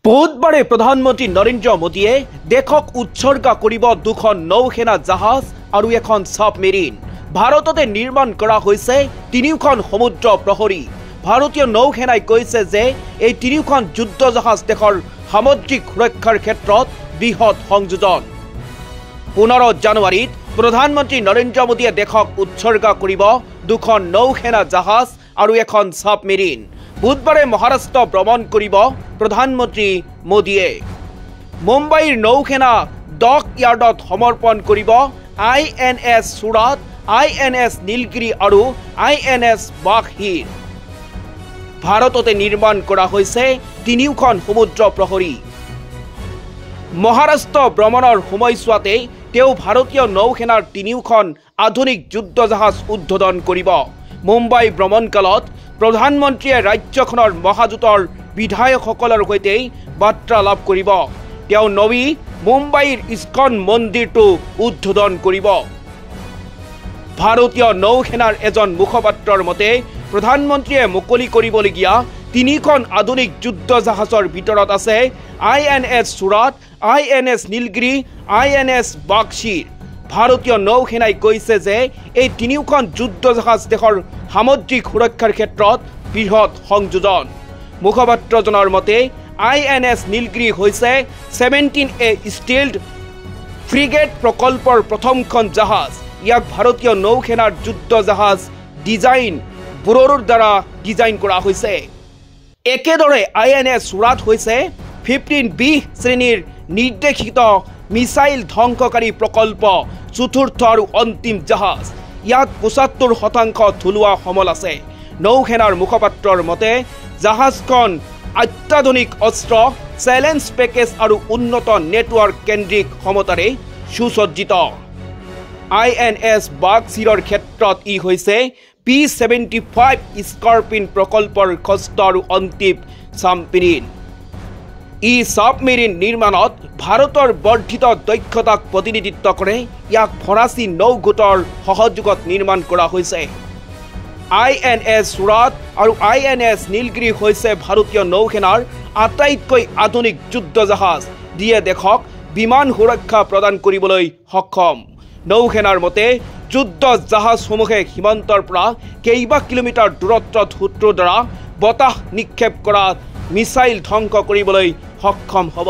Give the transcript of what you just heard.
বুধবাৰে প্ৰধানমন্ত্ৰী নৰেন্দ্ৰ মোদীয়ে দেশক উৎসৰ্গা কৰিব দুখন নৌসেনা জাহাজ আৰু এখন সাবমেৰিন। ভাৰততে নিৰ্মাণ কৰা হৈছে তিনিখন সমুদ্ৰ প্ৰহৰী। ভাৰতীয় নৌসেনাই কৈছে যে এই তিনিখন যুদ্ধ জাহাজ দেশৰ সামুদ্ৰিক সুৰক্ষাৰ ক্ষেত্ৰত বৃহৎ সংযোজন। 15 জানুৱাৰীত প্ৰধানমন্ত্ৰী নৰেন্দ্ৰ মোদীয়ে দেশক উৎসৰ্গা কৰিব দুখন নৌসেনা জাহাজ আৰু এখন সাবমেৰিন। বুধবাৰে মহাৰাষ্ট্ৰ ভ্ৰমণ কৰিব প্ৰধানমন্ত্ৰী মোদীয়ে। মুম্বাইৰ নৌসেনা ডক ইয়াৰ্ডত সমৰ্পণ কৰিব INS সুৰাট, INS নীলগিৰি আৰু INS বাঘহিৰ। ভাৰততে নিৰ্মাণ কৰা হৈছে তিনিখন সমুদ্ৰ প্ৰহৰী। মহাৰাষ্ট্ৰ ভ্ৰমণৰ সময়ছোৱাতে তেওঁ ভাৰতীয় নৌসেনাৰ তিনিখন আধুনিক যুদ্ধ জাহাজ উদ্বোধন কৰিব। মুম্বাই ভ্ৰমণকালত প্ৰধানমন্ত্ৰীয়ে ৰাজ্যখনৰ মহাজোঁটৰ বিধায়কসকলৰ সৈতে বাৰ্তালাপ কৰিব। তেওঁ নবী মুম্বাইৰ ইস্কন মন্দিৰটো উদ্বোধন কৰিব। ভাৰতীয় নৌসেনাৰ এজন মুখপাত্ৰৰ মতে প্ৰধানমন্ত্ৰীয়ে মুকলি কৰিবলগীয়া তিনিখন আধুনিক যুদ্ধ জাহাজৰ ভিতৰত আছে INS সুৰাট, INS নীলগিৰি, INS বাঘশিৰ। ভাৰতীয় নৌসেনাই কৈছে যে এই তিনিখন যুদ্ধ জাহাজ দেশৰ সামুদ্ৰিক সুৰক্ষাৰ ক্ষেত্ৰত বৃহৎ সংযোজন। মুখপাত্ৰজনৰ মতে INS নীলগিৰি হৈছে 17A ষ্টিলড ফ্ৰিগেট প্ৰকল্পৰ প্ৰথমখন জাহাজ। ইয়াক ভাৰতীয় নৌসেনাৰ যুদ্ধ জাহাজ ডিজাইন ব্যুৰোৰ দ্বাৰা ডিজাইন কৰা হৈছে। একেদৰে INS সুৰাট হৈছে 15B শ্ৰেণীৰ নিৰ্দেশিত মিছাইল ধ্বংসকাৰী প্ৰকল্প চতুৰ্থ আৰু অন্তিম জাহাজ। ইয়াত 75% থলুৱা সমল আছে। নৌসেনাৰ মুখপাত্ৰৰ মতে জাহাজখন অত্যাধুনিক অস্ত্ৰ, চেলেঞ্জ পেকেজ আৰু উন্নত নেটৱৰ্ক কেন্দ্ৰিক ক্ষমতাৰে সুসজ্জিত। INS বাঘশিৰৰ ক্ষেত্ৰত ই হৈছে P-75 স্কৰ্পিন প্ৰকল্পৰ ষষ্ঠ আৰু অন্তিম সাবমেৰিন। ই সাবমেৰিন নিৰ্মাণত ভাৰতৰ বৰ্ধিত দক্ষতাক প্ৰতিনিধিত্ব কৰে। ইয়াক ফৰাচী নৌগোটৰ সহযোগত নিৰ্মাণ কৰা হৈছে। INS সুৰাট আৰু INS নীলগিৰি হৈছে ভাৰতীয় নৌসেনাৰ আটাইতকৈ আধুনিক যুদ্ধ জাহাজ, যিয়ে দেশক বিমান সুৰক্ষা প্ৰদান কৰিবলৈ সক্ষম। নৌসেনাৰ মতে যুদ্ধ জাহাজসমূহে সীমান্তৰ পৰা কেইবা কিলোমিটাৰ দূৰত্বত শত্ৰুৰ দ্বাৰা বতাহ নিক্ষেপ কৰা মিছাইল ধ্বংস কৰিবলৈ সক্ষম হ'ব।